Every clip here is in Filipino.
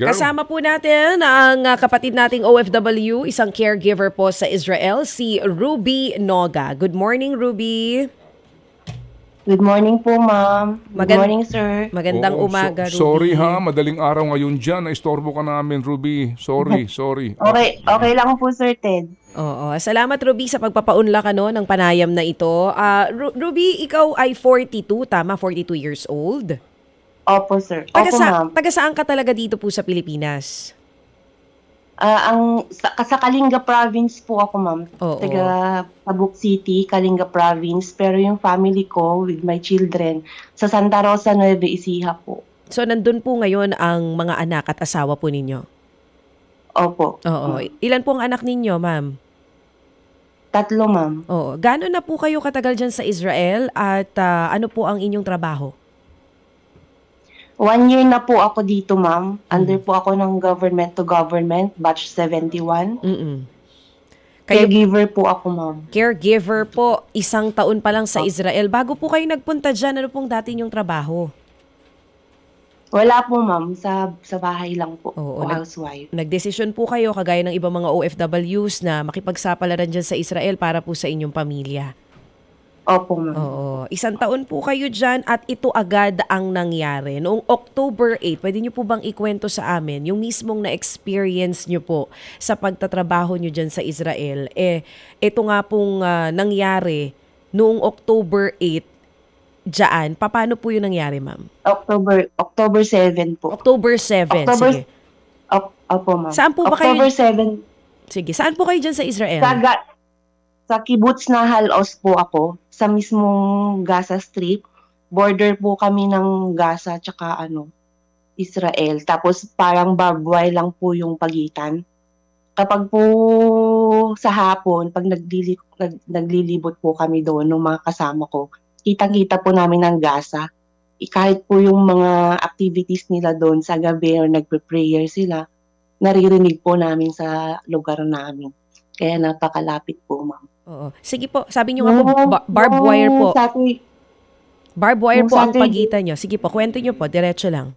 Girl. Kasama po natin ang kapatid nating OFW, isang caregiver po sa Israel, si Ruby Noga. Good morning, Ruby. Good morning po, ma'am. Good Magan- morning, sir. Magandang Oo, umaga, Ruby. sorry ha, madaling araw ngayon dyan. Naistorbo ka namin, Ruby. Sorry. Okay lang po, Sir Ted. Oo. Salamat, Ruby, sa pagpapaunlak ng panayam na ito. Ruby, ikaw ay 42, tama? 42 years old? Opo, sir. Opo, ma'am. Taga saan ka talaga dito po sa Pilipinas? Sa Kalinga Province po ako, ma'am. Oo. Taga Tabuk City, Kalinga Province. Pero yung family ko with my children sa Santa Rosa, Nueva Ecija po. So, nandun po ngayon ang mga anak at asawa po ninyo? Opo. Oo. Ilan po ang anak ninyo, ma'am? 3, ma'am. Oo. Gano'n na po kayo katagal dyan sa Israel at ano po ang inyong trabaho? 1 year na po ako dito, ma'am. Under po ako ng government to government, batch 71. Kayo, Caregiver po ako, ma'am. caregiver po, 1 taon pa lang sa Israel. Bago po kayo nagpunta dyan, ano pong dati nyong trabaho? Wala po, ma'am. Sa bahay lang po. Oo, Housewife. Nagdesisyon po kayo, kagaya ng ibang mga OFWs, na makipagsapalaran dyan sa Israel para po sa inyong pamilya. Opo, ma'am. Oo. 1 taon po kayo dyan at ito agad ang nangyari. Noong October 8, pwede nyo po bang ikwento sa amin yung mismong na-experience nyo po sa pagtatrabaho nyo dyan sa Israel? Ito nga pong nangyari noong October 8 dyan. Paano po yung nangyari, ma'am? October 7 po. October 7, sige. Opo, ma'am. Saan po ba October kayo? 7. Sige, saan po kayo dyan sa Israel? Sa kibbutz na Halos po ako, sa mismong Gaza Strip. Border po kami ng Gaza tsaka Israel. Tapos parang barbed wire lang po yung pagitan. Kapag po sa hapon, pag naglilibot po kami doon ng mga kasama ko, kitang-kita po namin ang Gaza. Kahit po yung mga activities nila doon sa gabi or nagpe-prayer sila, naririnig po namin sa lugar namin. Kaya napakalapit po, ma'am. Oo. Sige po, sabi nyo nga po, barbed wire po. Barbed wire po ang pagitan nyo. Sige po, kwento nyo po, diretso lang.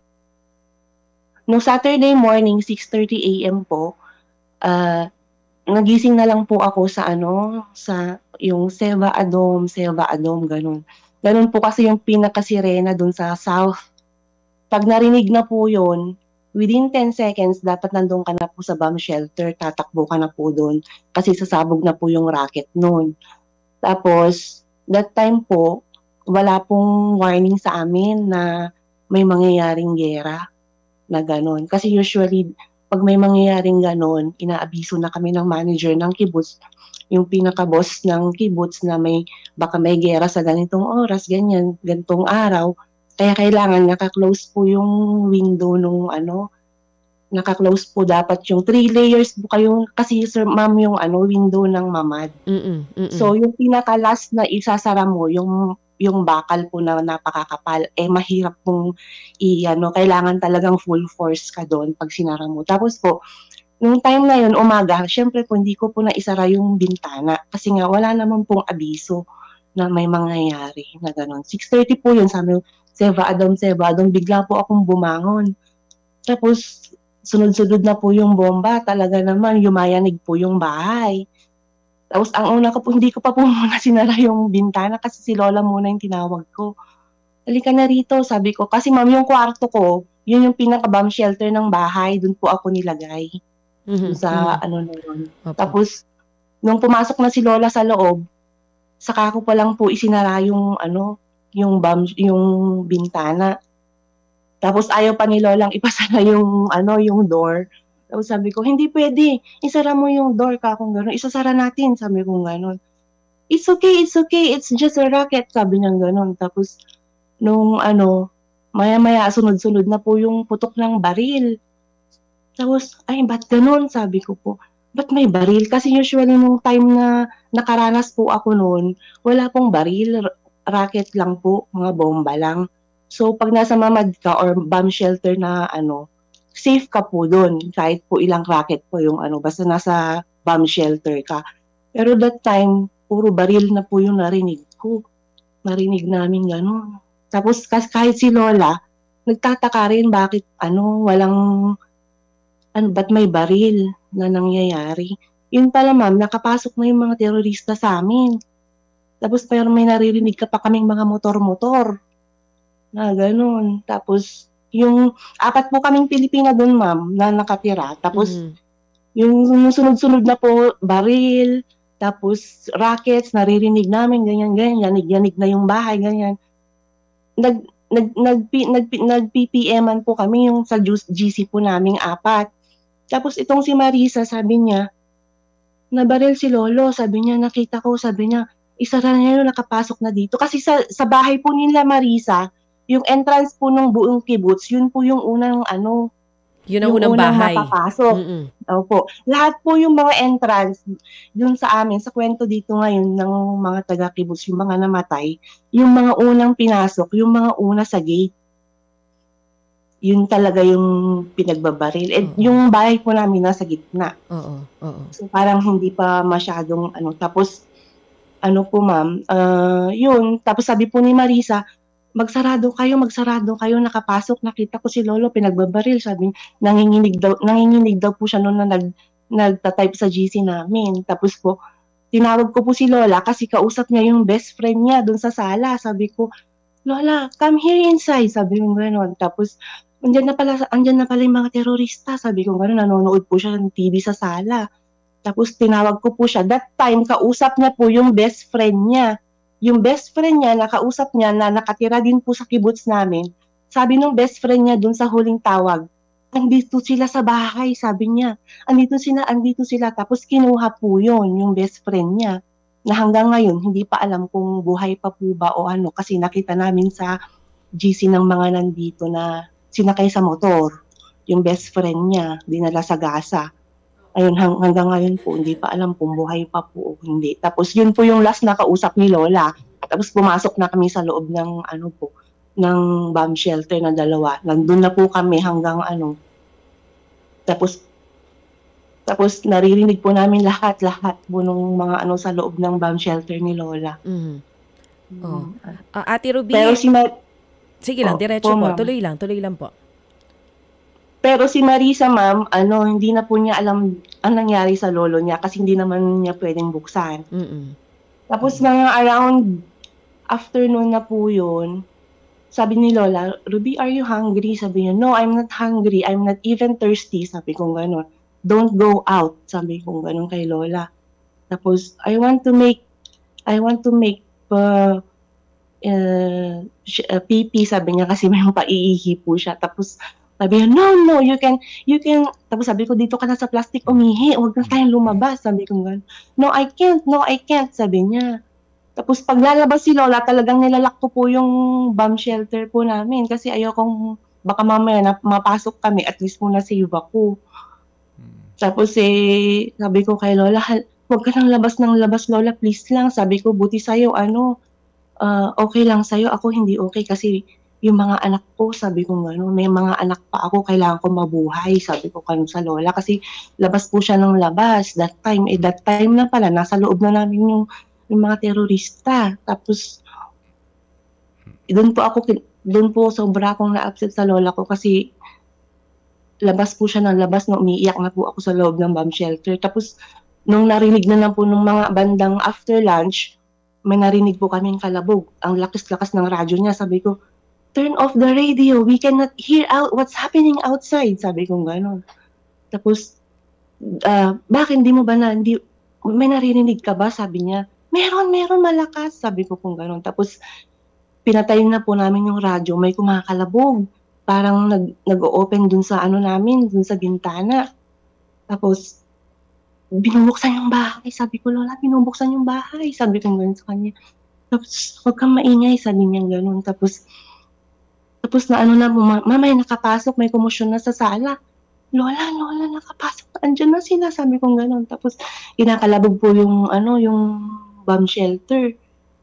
Noong Saturday morning, 6:30 a.m. po, nagising na lang po ako sa yung Seva Adom, ganun. Ganun po kasi yung pinakasirena dun sa south. Pag narinig na po yun, within 10 seconds, dapat nandun ka na po sa bomb shelter, tatakbo ka na po doon kasi sasabog na po yung rocket noon. Tapos, that time po, wala pong warning sa amin na may mangyayaring giyera na gano'n. Kasi usually, pag may mangyayaring gano'n, inaabiso na kami ng manager ng kibbutz, yung pinaka-boss ng kibbutz na baka may giyera sa ganitong oras, ganitong araw. Kaya kailangan naka-close po yung window naka-close po dapat yung 3 layers po kayo kasi sir ma'am yung window ng mamad. So yung pinaka-last na isasara mo yung bakal po na napakakapal mahirap pong kailangan talagang full force ka doon pag sinara mo. Tapos po nung time na yun umaga, syempre po hindi ko po naisara yung bintana kasi nga wala naman pong abiso na may mangyayari na gano'n. 6:30 po yun, sabi ko, Seva Adom, bigla po akong bumangon. Tapos, sunod-sunod na po yung bomba. Talaga naman, yumayanig po yung bahay. Tapos, ang una ko po, hindi ko pa po muna sinara yung bintana kasi si Lola muna yung tinawag ko. Halika na rito, sabi ko. Kasi ma'am, yung kwarto ko, yun yung pinaka-bomb shelter ng bahay. Doon po ako nilagay. Sa na yun. Okay. Tapos, nung pumasok na si Lola sa loob, saka ko pa lang po isinara yung bintana. Tapos ayaw pa ni Lolang ipasara yung door. Tapos sabi ko, hindi pwede. Isara mo yung door ka kung gano'n. Isasara natin, sabi ko gano'n. It's okay. It's just a rocket, sabi niya gano'n. Tapos nung maya-maya sunod-sunod na po yung putok ng baril. Tapos, ay, ba't gano'n? Sabi ko po, ba't may baril? Kasi usually nung time na nakaranas po ako noon, wala pong baril. Rocket lang po, mga bomba lang. So, pag nasa mamad ka or bomb shelter na safe ka po doon. Kahit po ilang rocket po yung basta nasa bomb shelter ka. Pero that time, puro baril na po yung narinig ko. Narinig namin gano'n. Tapos, kahit si Lola, nagtataka rin bakit walang ba't may baril na nangyayari? Yun pala ma'am, nakapasok na yung mga terorista sa amin. Tapos pero may naririnig ka pa kaming mga motor-motor na gano'n. Tapos yung 4 po kaming Pilipina doon ma'am na nakatira. Tapos yung sunod-sunod na po baril, tapos rockets, naririnig namin, ganyan, yanig-yanig na yung bahay, ganyan. Nag-PPM-an po kami yung sa GC po naming 4. Tapos itong si Marisa, sabi niya, nabaril si Lolo, sabi niya, nakita ko, sabi niya, isara niya yun, nakapasok na dito. Kasi sa bahay po nila Marisa, yung entrance po ng buong kibbutz, yun po yung unang Yun ang unang bahay. mapapasok. Opo. Lahat po yung mga entrance, yun sa amin, sa kwento dito ngayon ng mga taga-kibbutz, yung mga namatay, yung mga unang pinasok, yung mga una sa gate. Yun talaga yung pinagbabaril. Yung bahay po namin nasa gitna. So parang hindi pa masyadong Tapos, po ma'am, yun. Tapos sabi po ni Marisa, magsarado kayo, nakapasok, nakita ko si Lolo, pinagbabaril, sabi niya, nanginginig daw po siya noon na nagtatype sa GC namin. Tapos po, tinawag ko po si Lola kasi kausap niya yung best friend niya doon sa sala. Sabi ko, Lola, come here inside, sabi ko gano'n. Tapos, andyan na pala yung mga terorista, sabi ko gano'n, nanonood po siya ng TV sa sala. Tapos tinawag ko po siya. That time, kausap niya po yung best friend niya. Yung best friend niya, nakausap niya na nakatira din po sa kibbutz namin. Sabi nung best friend niya dun sa huling tawag, andito sila sa bahay, sabi niya. Andito sila. Tapos kinuha po yun, yung best friend niya. Na hanggang ngayon, hindi pa alam kung buhay pa po ba o ano. Kasi nakita namin sa GC ng mga nandito na sinakay sa motor. Yung best friend niya, dinala sa Gaza. Ayun, hanggang ngayon po, hindi pa alam kung buhay pa po o hindi. Tapos yun po yung last na kausap ni Lola. Tapos pumasok na kami sa loob ng ng bomb shelter na 2. Nandun na po kami hanggang Tapos naririnig po namin lahat po nung mga sa loob ng bomb shelter ni Lola. Ate Ruby, pero sige lang, diretso po. Tuloy lang po. Pero si Marisa, ma'am, hindi na po niya alam ang nangyari sa lolo niya kasi hindi naman niya pwedeng buksan. Tapos mga around afternoon na po yun, sabi ni Lola, Ruby, are you hungry? Sabi niya, no, I'm not hungry. I'm not even thirsty. Sabi ko gano'n. Don't go out. Sabi ko gano'n kay Lola. Tapos, I want to make pipi, sabi niya, kasi may paiihi po siya. Tapos, sabi niya, no, you can, tapos sabi ko, dito ka na sa plastic umihi, huwag na tayong lumabas. Sabi ko gano'n. No, I can't, sabi niya. Tapos paglalabas si Lola, talagang nilalak ko po yung bomb shelter po namin kasi ayokong baka mamaya na mapasok kami, at least muna save ako. Tapos sabi ko kay Lola, huwag ka nang labas ng labas, Lola, please lang. Sabi ko, buti sa'yo, okay lang sa'yo, ako hindi okay kasi yung mga anak ko, sabi ko gano'n, may mga anak pa ako, kailangan ko mabuhay, sabi ko kanu sa Lola kasi labas po siya ng labas. That time na pala, nasa loob na namin yung mga terorista. Tapos doon po sobra akong na-upset sa Lola ko kasi labas po siya ng labas na umiiyak na po ako sa loob ng bomb shelter. Tapos nung narinig na lang po nung mga bandang after lunch, may narinig po kaming kalabog. Ang lakas-lakas ng radyo niya. Sabi ko, turn off the radio. We cannot hear out what's happening outside. Sabi ko gano'n. Tapos, bakit hindi mo ba may naririnig ka ba? Sabi niya, meron malakas. Sabi ko kung gano'n. Tapos, pinatay na po namin yung radyo. May kumakalabog. Parang nag-o-open dun sa namin, dun sa bintana. Tapos, binubuksan yung bahay. Sabi ko, Lola, binubuksan yung bahay. Sabi ko gano'n sa kanya. Tapos, huwag kang maingay. Sabi niya gano'n. Tapos na mamaya nakapasok, may komosyon na sa sala. Lola, nakapasok. Andyan na sila. Sabi ko gano'n. Tapos, kinakalabog po yung bomb shelter.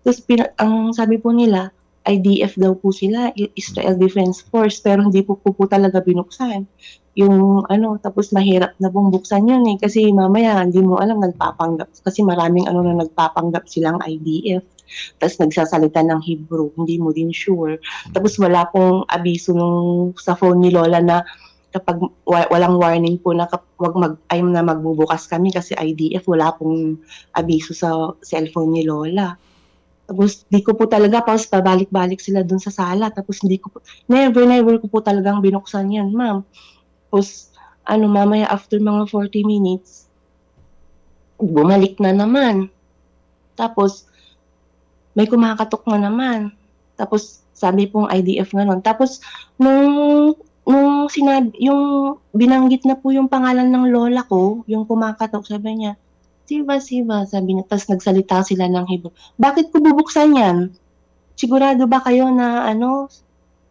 Tapos, ang sabi po nila, IDF daw po sila, Israel Defense Force, pero hindi po talaga binuksan. Yung tapos mahirap na pong buksan yun kasi mamaya hindi mo alam, nagpapanggap. Kasi maraming na nagpapanggap silang IDF. Tapos nagsasalita ng Hebrew, hindi mo din sure. Tapos wala pong abiso sa phone ni Lola na kapag walang warning po na na magbubukas kami kasi IDF, wala pong abiso sa cellphone ni Lola. Tapos di ko po talaga, tapos pabalik-balik sila dun sa sala. Tapos never ko po talagang binuksan yan, ma'am. Tapos mamaya after mga 40 minutes, bumalik na naman. Tapos may kumakatok na naman. Tapos sabi pong IDF nga nun. Tapos nung sinabi, yung binanggit na po yung pangalan ng lola ko, yung kumakatok, sabi niya, Siva, sabi niya. Tapos nagsalita sila ng Hebrew. Bakit ko bubuksan yan? Sigurado ba kayo na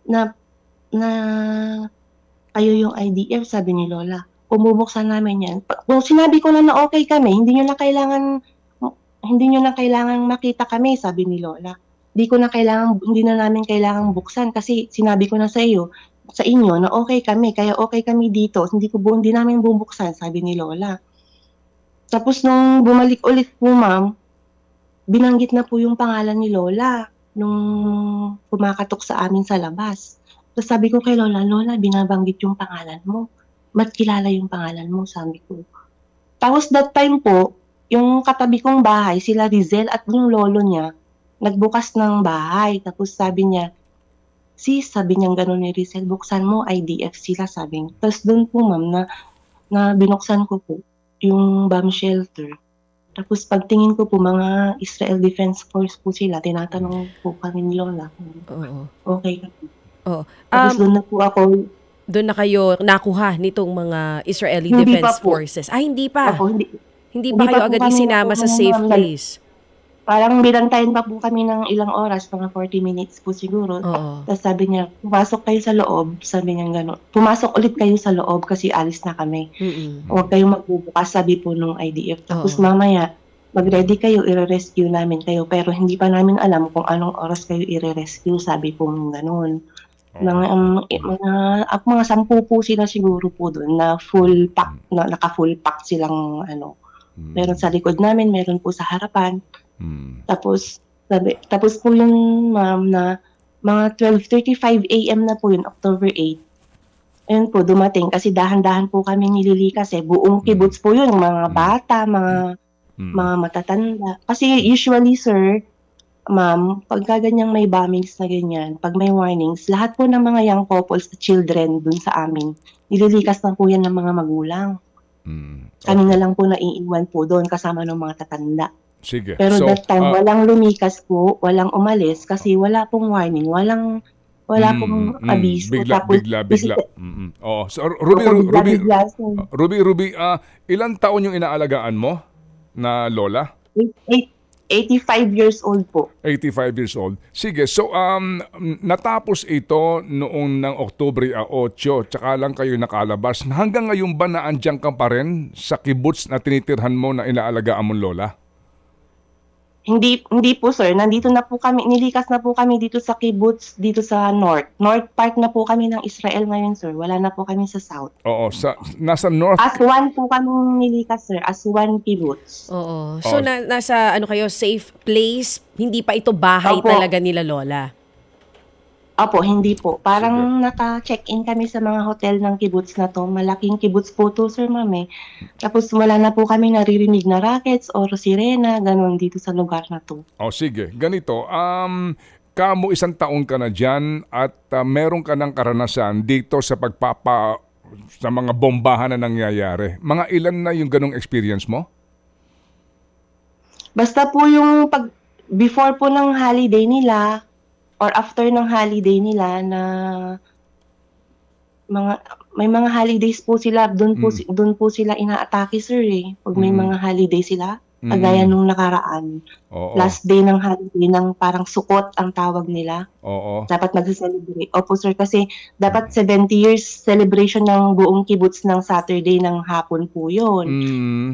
na kayo yung IDF, sabi ni Lola. Bubuksan namin yan. Kung sinabi ko na okay kami, hindi nyo na kailangan makita kami, sabi ni Lola. Hindi na namin kailangan buksan kasi sinabi ko na sa inyo na okay kami, kaya okay kami dito. Hindi namin bubuksan, sabi ni Lola. Tapos nung bumalik ulit po, ma'am, binanggit na po yung pangalan ni Lola nung kumakatok sa amin sa labas. Tapos sabi ko kay Lola, binabanggit yung pangalan mo. Ba't kilala yung pangalan mo? Sabi ko. Tapos that time po, yung katabi kong bahay, sila Rizel at yung lolo niya, nagbukas ng bahay. Tapos sabi niya, sabi niya gano'n ni Rizel, buksan mo, IDF sila, sabi niya. Tapos doon po, ma'am, na binuksan ko po yung bomb shelter. Tapos pagtingin ko po, mga Israel Defense Force po sila, tinatanong po kami ni Lola. Okay. Tapos doon na po ako. Doon na kayo nakuha nitong mga Israeli Hindi Defense pa po. Forces. Hindi pa. Opo, Hindi pa kayo agad isinama sa safe place. Parang bilantayin pa po kami ng ilang oras, mga 40 minutes po siguro. Tapos sabi niya, pumasok kayo sa loob. Sabi niya gano'n. Pumasok ulit kayo sa loob kasi alis na kami. Huwag kayong magbubukas, sabi po nung IDF. Tapos mamaya, mag-ready kayo, i-rescue namin kayo. Pero hindi pa namin alam kung anong oras kayo i-rescue, sabi po nung gano'n. Mga 10 po sila siguro po doon na full pack, naka-full pack silang Meron sa likod namin, meron po sa harapan. Tapos po yung ma'am na mga 12:35 AM na po yun, October 8. Ayun po, dumating kasi dahan-dahan po kami nililikas buong kibbutz po yun, mga bata, mga matatanda. Kasi usually, sir, ma'am, pagka ganyang may bombings na ganyan, pag may warnings, lahat po ng mga young couples, children dun sa amin, nililikas na po yan ng mga magulang. Kami na lang po naiiwan po doon kasama ng mga tatanda. Sige. Pero that time, walang lumikas po, walang umalis kasi wala pong warning, wala pong abiso. Bigla. Oo. So, Ruby, ilang taon yung inaalagaan mo na lola? 85 years old po. 85 years old. Sige, so natapos ito noong ng Oktubre 8, tsaka lang kayo nakalabas. Hanggang ngayon ba naandyan ka pa rin sa kibbutz na tinitirhan mo na inaalagaan mong lola? Hindi po, sir. Nandito na po kami, nilikas na po kami dito sa kibbutz, dito sa north. North part na po kami ng Israel ngayon, sir. Wala na po kami sa south. Oo, nasa north. As one po kami nilikas, sir. As one kibbutz. Oo. So nasa kayo, safe place? Hindi pa ito bahay talaga nila lola? Opo, hindi po. Parang naka-check-in kami sa mga hotel ng kibbutz na to. Malaking kibbutz po to, sir, ma'am. Tapos wala na po kami naririnig na rockets or sirena, ganun dito sa lugar na to. Sige. Ganito, kamo 1 taon ka na dyan at meron ka ng karanasan dito sa sa mga bombahan na nangyayari. Mga ilan na yung ganong experience mo? Basta po yung before po ng holiday nila, or after ng holiday nila na may mga holidays po sila, doon po sila inaatake, sir. Pag may mga holiday sila, kagaya nung nakaraan. Last day ng holiday ng parang sukot ang tawag nila. Dapat magse-celebrate. Opo, sir, kasi dapat 70 years celebration ng buong kibbutz ng Saturday ng hapon po yun.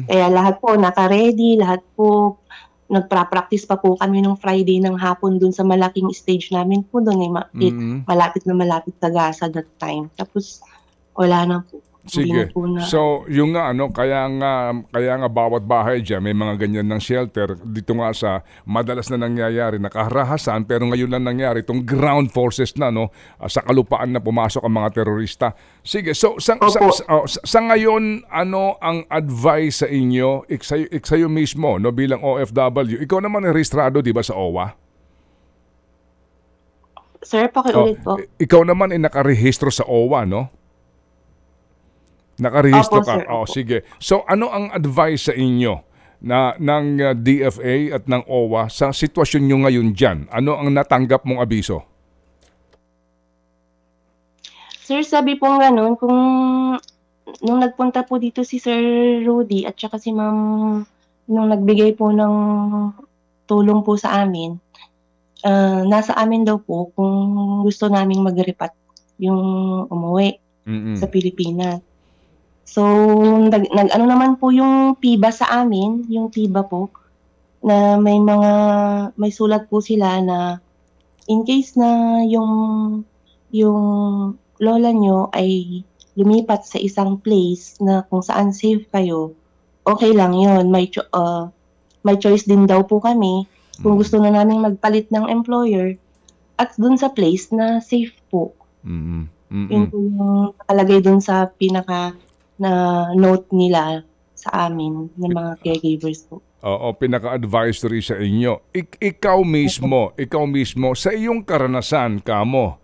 Kaya lahat po naka-ready, lahat po nagpa-practice pa po kami nung Friday ng hapon dun sa malaking stage namin po doon malapit na malapit sa Gaza that time. Tapos wala na po. Sige. na po na, So, yung nga kaya nga bawat bahay diyan may mga ganyan ng shelter dito nga sa madalas na nangyayari nakaharahasan pero ngayon lang nangyari itong ground forces na sa kalupaan na pumasok ang mga terorista. Sige. So, sa ngayon ano ang advice sa inyo iksayo mismo bilang OFW? Ikaw naman ay rehistrado 'di ba sa OWA? Sir, pakiulit po. Ikaw naman ay nakarehistro sa OWA, no? Nakarehistro Opo, ka. sir, opo. Sige. So ano ang advice sa inyo ng DFA at ng OWA sa sitwasyon nyo ngayon dyan? Ano ang natanggap mong abiso? Sir, sabi po ganun, kung nung nagpunta po dito si Sir Rudy at saka si Ma'am, nung nagbigay po ng tulong po sa amin, nasa amin daw po kung gusto naming mag-repat yung umuwi sa Pilipinas. So, nag-ano naman po yung PIBA sa amin, yung PIBA po, na may sulat po sila na in case na yung lola nyo ay lumipat sa isang place na kung saan safe kayo, okay lang yun. May choice din daw po kami kung gusto na namin magpalit ng employer at dun sa place na safe po. Yun po yung nakalagay dun sa pinaka na note nila sa amin ng mga caregivers po. Oo, pinaka-advisory sa inyo. Ikaw mismo, sa iyong karanasan, kamo,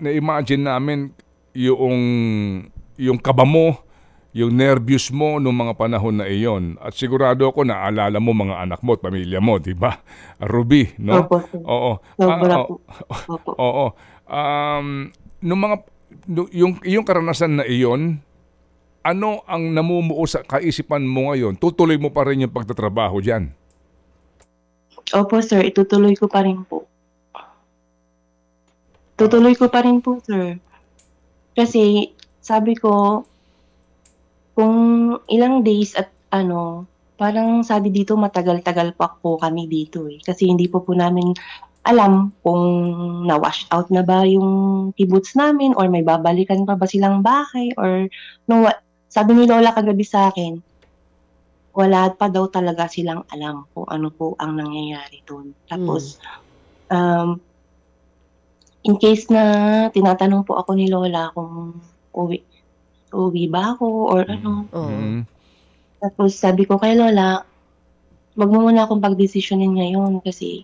na-imagine namin yung kaba mo, yung nervyos mo noong mga panahon na iyon. At sigurado ako naalala mo mga anak mo at pamilya mo, di ba? Ruby, no? Opo, sir. Oo. Sobra po. Opo. Oo. Yung karanasan na iyon, ano ang namumuo sa kaisipan mo ngayon? Tutuloy mo pa rin yung pagtatrabaho dyan? Opo, sir. Itutuloy ko pa rin po. Tutuloy ko pa rin po, sir. Kasi, sabi ko, kung ilang days at parang sabi dito matagal-tagal pa po kami dito eh. Kasi hindi po namin alam kung na-wash out na ba yung kibbutz namin or may babalikan pa ba silang bahay or sabi ni Lola kagabi sa akin, wala pa daw talaga silang alam kung ano po ang nangyayari doon. Tapos, in case na tinatanong po ako ni Lola kung uwi ba ako or ano. Tapos sabi ko kay Lola, wag mo muna akong pagdesisyonin ngayon kasi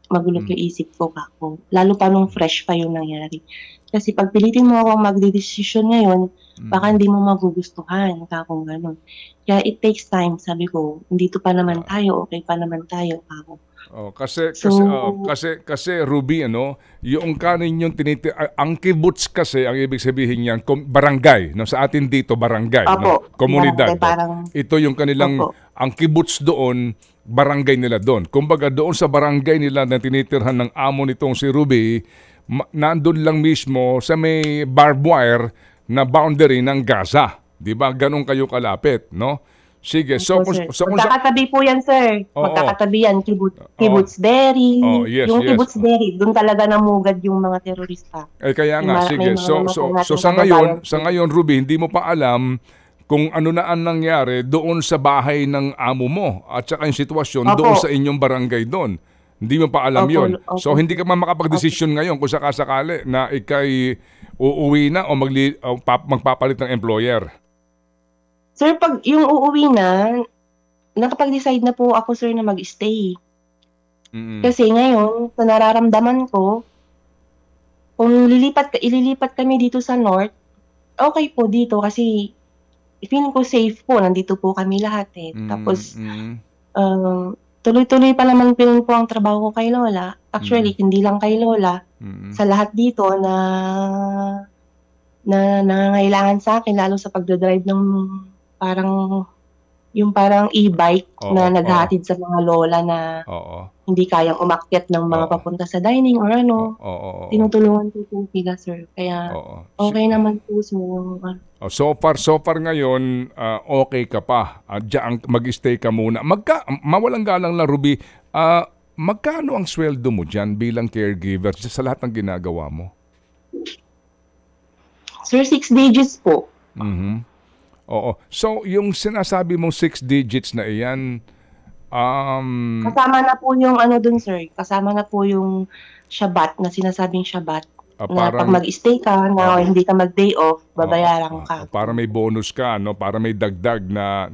magulo yung isip ko kako. Lalo pa nung fresh pa yung nangyari. Kasi pag pilitin mo akong magdedesisyon ngayon, baka hindi mo magugustuhan kakong gano'n. Kaya it takes time, sabi ko. Dito pa naman tayo, okay pa naman tayo kako. Kasi Ruby, yung kanin yung ang kibbutz kasi, ang ibig sabihin niyan, barangay, sa atin dito barangay, komunidad. Ito yung kanilang, ang kibbutz doon, barangay nila doon. Kumbaga doon sa barangay nila na tinitirhan ng amo nitong si Ruby, nandun lang mismo sa may barbed wire na boundary ng Gaza. 'Di ba? Ganun kayo kalapit, no? Sige, magkakatabi po yan, sir. Magkakatabi yan, Kibbutz Berry. Yung Kibbutz Berry, doon talaga namugad yung mga terorista. Kaya nga, sige. So sa ngayon, Ruby, hindi mo pa alam kung ano na ang nangyari doon sa bahay ng amo mo at saka yung sitwasyon doon sa inyong barangay doon. Hindi mo pa alam yon. So hindi ka makapag-desisyon ngayon kung sakasakali na ikay uuwi na o magpapalit ng employer. Sir, pag yung uuwi na, nakapag-decide na po ako, sir, na mag-stay. Kasi ngayon, sa nararamdaman ko, kung ililipat kami dito sa North, okay po dito kasi feeling ko safe po. Nandito po kami lahat eh. Tapos, tuloy-tuloy pa naman feeling po ang trabaho ko kay Lola. Actually, hindi lang kay Lola. Sa lahat dito na nangangailangan sa akin, lalo sa pagdadrive ng parang e-bike na naghatid sa mga lola na hindi kayang umakyat ng mga papunta sa dining or ano. Tinutulungan po sila, sir. Kaya okay naman po. So far ngayon, okay ka pa. Diyan mag-stay ka muna. Mawalang galang lang, Ruby. Magkano ang sweldo mo dyan bilang caregiver sa lahat ng ginagawa mo? Sir, 6 digits po. Mhm. Oo. So, yung sinasabi mong 6 digits na iyan, Kasama na po yung ano dun, sir. Kasama na po yung Shabat, na sinasabing Shabat. Na pag parang mag-stay ka, na hindi ka mag-day off, babayaran ka. para may bonus ka, no? Para may dagdag na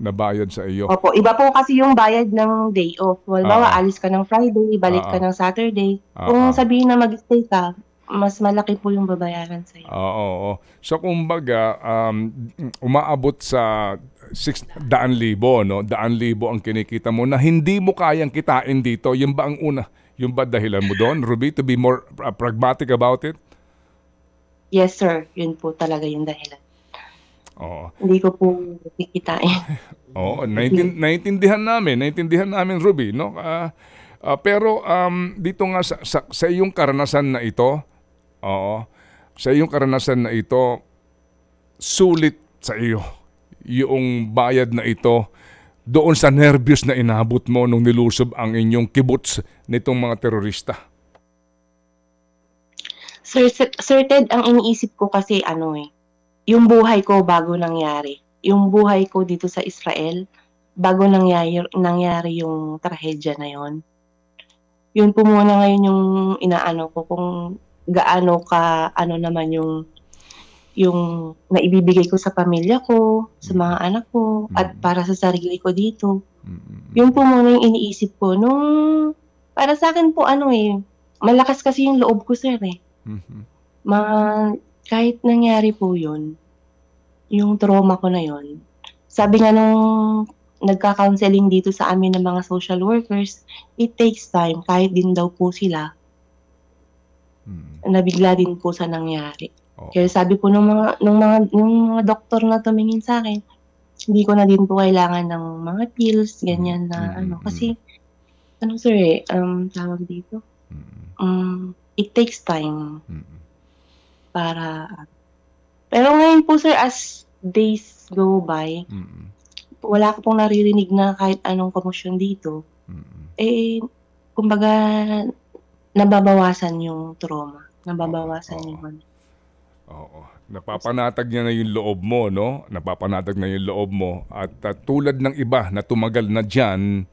bayad sa iyo. Opo, iba po kasi yung bayad ng day off. Halimbawa, alis ka ng Friday, balik ka ng Saturday. Kung sabihin na mag-stay ka, mas malaki po yung babayaran sa iyo. Oo. So kumbaga, umaabot sa 600,000, no? 100,000 ang kinikita mo na hindi mo kayang kitain dito. Yung ba ang una? Yung ba dahilan mo doon, Ruby, to be more pragmatic about it? Yes, sir. Yun po talaga yung dahilan. Oo. Hindi ko po kikitain. Oo, naintindihan namin, Ruby, no? Pero dito nga sa iyong karanasan na ito, sa iyong karanasan na ito, sulit sa iyo yung bayad na ito doon sa nervyos na inabot mo nung nilusob ang inyong kibuts nitong mga terorista? Sir Ted, ang iniisip ko kasi yung buhay ko bago nangyari. Yung buhay ko dito sa Israel, bago nangyari yung trahedya na yon. Yun po muna ngayon yung inaano ko, kung gaano ka naman yung naibibigay ko sa pamilya ko, sa mga anak ko, at para sa sarili ko dito. Yun po muna yung iniisip ko. Para sa akin po, malakas kasi yung loob ko, sir, eh. Kahit nangyari po yun, yung trauma ko na yun, sabi nga nung nagka-counseling dito sa amin ng mga social workers, it takes time, kahit din daw po sila, nabigla din po sa nangyari. Kaya sabi po nung mga doktor na tumingin sa akin, hindi ko na din po kailangan ng mga pills, ganyan na kasi sir, tawag dito, it takes time para. Pero ngayon po, sir, as days go by, wala ko pong naririnig na kahit anong komosyon dito. Kumbaga, nababawasan yung trauma, nababawasan yung Oo. Napapanatag niya na yung loob mo, no? Napapanatag na yung loob mo. At tulad ng iba na tumagal na dyan,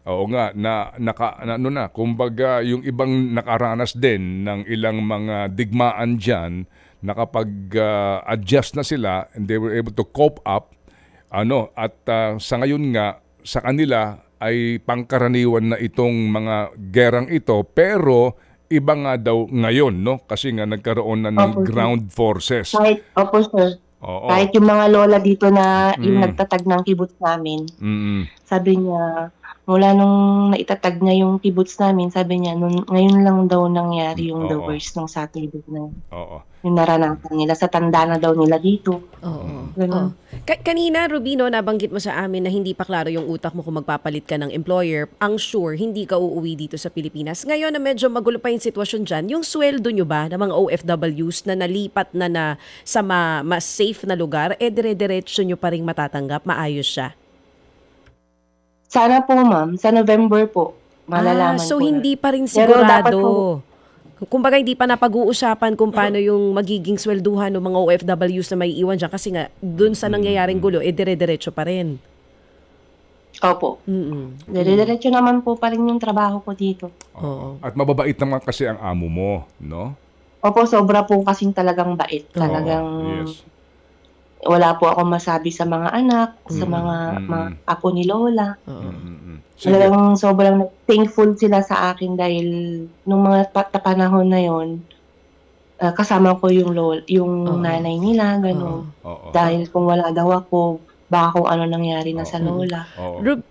oo nga, kumbaga yung ibang nakaranas din ng ilang mga digmaan dyan, na kapag adjust na sila and they were able to cope up, at sa ngayon nga, sa kanila ay pangkaraniwan na itong mga gerang ito, pero iba nga daw ngayon, no? Kasi nga nagkaroon na ng ground forces. Opo, sir. Oo. Kahit yung mga lola dito na yung nagtatag ng kibbutz namin, sabi niya, mula nung naitatag niya yung kibbutz namin, sabi niya, ngayon lang daw nangyari yung the worst nung Saturday na yung naranasan nila. Sa tanda na daw nila dito. Kanina, Rubino, nabanggit mo sa amin na hindi pa klaro yung utak mo kung magpapalit ka ng employer. Ang sure, hindi ka uuwi dito sa Pilipinas. Ngayon na medyo magulo pa yung sitwasyon dyan, yung sweldo nyo ba ng mga OFWs na nalipat na sa mas safe na lugar, dire-diretso nyo pa rin matatanggap? Maayos siya? Sana po, ma'am. Sa November po. Malalaman so po hindi na. pa rin sigurado. Kumbaga hindi pa napag-uusapan kung paano yung magiging swelduhan ng mga OFWs na may iwan dyan kasi nga dun sa nangyayaring gulo, dire-diretso pa rin. Opo. Dire-diretso naman po pa rin yung trabaho ko dito. At mababait naman kasi ang amo mo, no? Opo, sobra po kasing talagang bait. Talagang wala po ako masabi sa mga anak, sa mga apo ni Lola. Talagang sobrang thankful sila sa akin dahil nung mga panahon na yon, kasama ko yung nanay nila, gano'n. Dahil kung wala daw ako, baka kung ano nangyari na sa lola.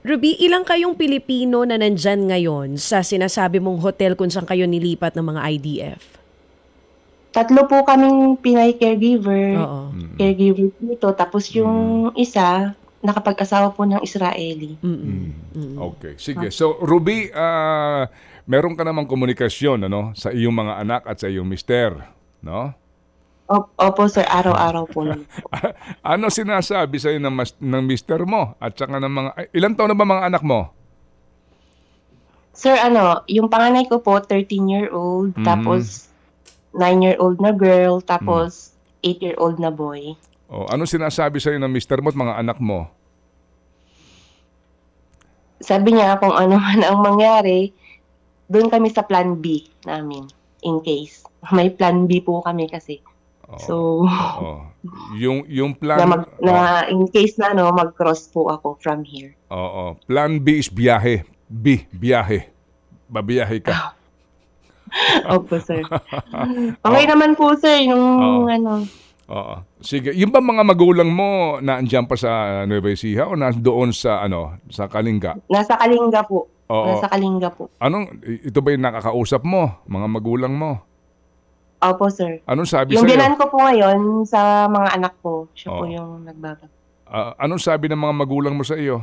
Ruby, ilang kayong Pilipino na nandyan ngayon sa sinasabi mong hotel kung saan kayo nilipat ng mga IDF? 3 po kaming Pinay caregiver dito. Tapos yung isa, nakapag-asawa po ng Israeli. Okay, sige. So, Ruby, meron ka namang komunikasyon sa iyong mga anak at sa iyong mister, no? Opo, sir. Araw-araw po. Ano sinasabi sa'yo ng mister mo? At saka ng mga, ilan taon na ba mga anak mo? Sir, yung panganay ko po, 13-year-old. Tapos, 9-year-old na girl. Tapos, 8-year-old na boy. Oh, ano sinasabi sa'yo ng mister mo at mga anak mo? Sabi niya kung ano man ang mangyari, doon kami sa plan B namin in case. May plan B po kami kasi. So, yung plan in case na mag-cross po ako from here. Oo. Plan B is biyahe. B, biyahe. Babiyahe ka. Opo, sir. Okay naman po, sir, yung Oo. Sige, yung ba mga magulang mo naandiyan pa sa Nueva Ecija o nandoon sa sa Kalinga? Nasa Kalinga po. Oo. Nasa Kalinga po. Ito ba yung nakakausap mo, mga magulang mo? Opo, sir. Anong sabi yung sa'yo? binan ko po ngayon sa mga anak ko, siya po yung nagbaba. Anong sabi ng mga magulang mo sa iyo?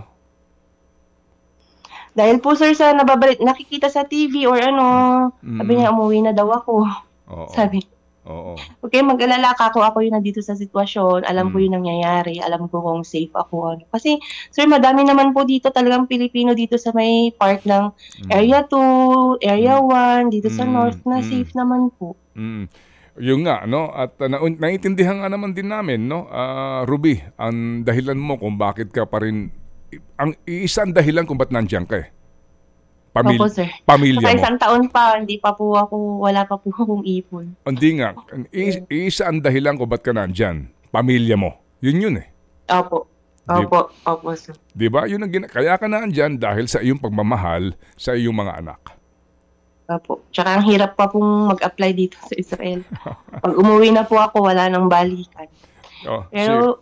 Dahil po, sir, sa nakikita sa TV or sabi niya umuwi na daw ako. Sabi. Okay, mag-alala ka ako yung nandito sa sitwasyon, alam ko yung nangyayari, alam ko kung safe ako. Kasi, sir, madami naman po dito talagang Pilipino dito sa may part ng Area 2, Area 1, dito sa North na safe naman po. Yung nga, at naiintindihan nga naman din namin, Ruby, ang dahilan mo kung bakit ka pa rin, ang isang dahilan kung ba't nandiyan ka Opo, sir. Pamilya mo. Isang taon pa, wala pa po akong ipon. Hindi nga, isa ang dahilan kung ba't ka nandyan. Pamilya mo. Yun eh. Opo, sir. Diba? Kaya ka nandyan dahil sa iyong pagmamahal sa iyong mga anak. Opo. Tsaka ang hirap pa pong mag-apply dito sa Israel. Pag umuwi na po ako, wala nang balikan. Pero,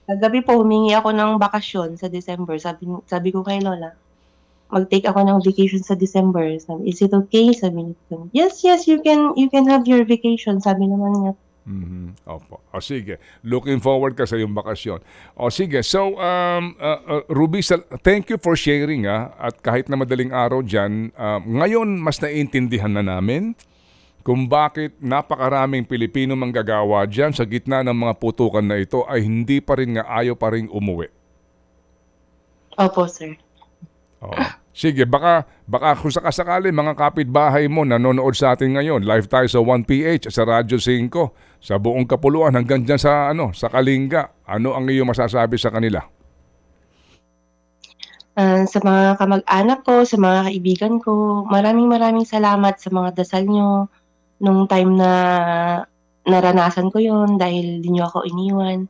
kagabi po, humingi ako ng bakasyon sa December. Sabi ko kay Lola, mag-take ako ng vacation sa December. Sabi, is it okay? Sabi niya, yes, you can have your vacation. Sabi naman niya. Opo. Sige. Looking forward ka sa iyong bakasyon. Sige. So, Ruby, thank you for sharing. At kahit na madaling araw dyan, ngayon mas naiintindihan na namin kung bakit napakaraming Pilipino manggagawa dyan sa gitna ng mga putukan na ito ay hindi pa rin ayaw pa rin umuwi. Opo, sir. Sige, baka kung sakasakali mga kapitbahay mo nanonood sa atin ngayon, live tayo sa 1PH sa Radyo 5 sa buong Kapuluan hanggang dyan sa Kalinga. Ano ang iyong masasabi sa kanila? Sa mga kamag-anak ko, sa mga kaibigan ko, maraming salamat sa mga dasal nyo nung time na naranasan ko yon dahil di nyo ako iniwan.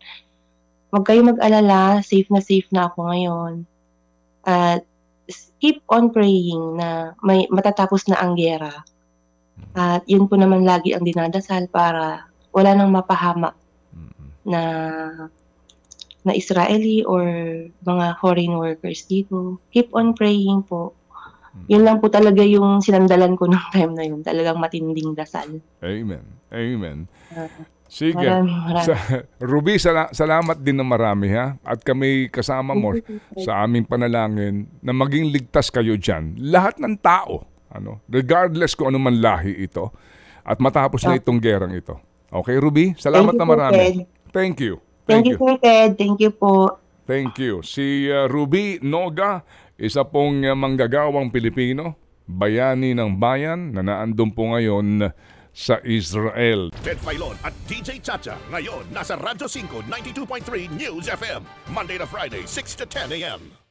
Huwag kayo mag-alala, safe na ako ngayon. At keep on praying na may matatapos na ang giyera. At yun po naman lagi ang dinadasal para wala nang mapahamak na Israeli or mga foreign workers dito. Keep on praying po. Yun lang po talaga yung sinandalan ko ng time na yun. Talagang matinding dasal. Amen. Sige. Maraming. Ruby, salamat din ng marami at kami kasama mo sa aming panalangin na maging ligtas kayo dyan. Lahat ng tao, regardless kung ano man lahi ito, at matapos na itong gerang ito. Okay, Ruby? Salamat na marami. Thank you. Thank you, Ted. Thank you po. Thank you. Si Ruby Noga, isa pong manggagawang Pilipino, bayani ng bayan na naandun po ngayon sa Israel. Ted Filon at DJ Chacha ngayon nasa Radyo 5 92.3 News FM Monday to Friday 6 to 10 a.m.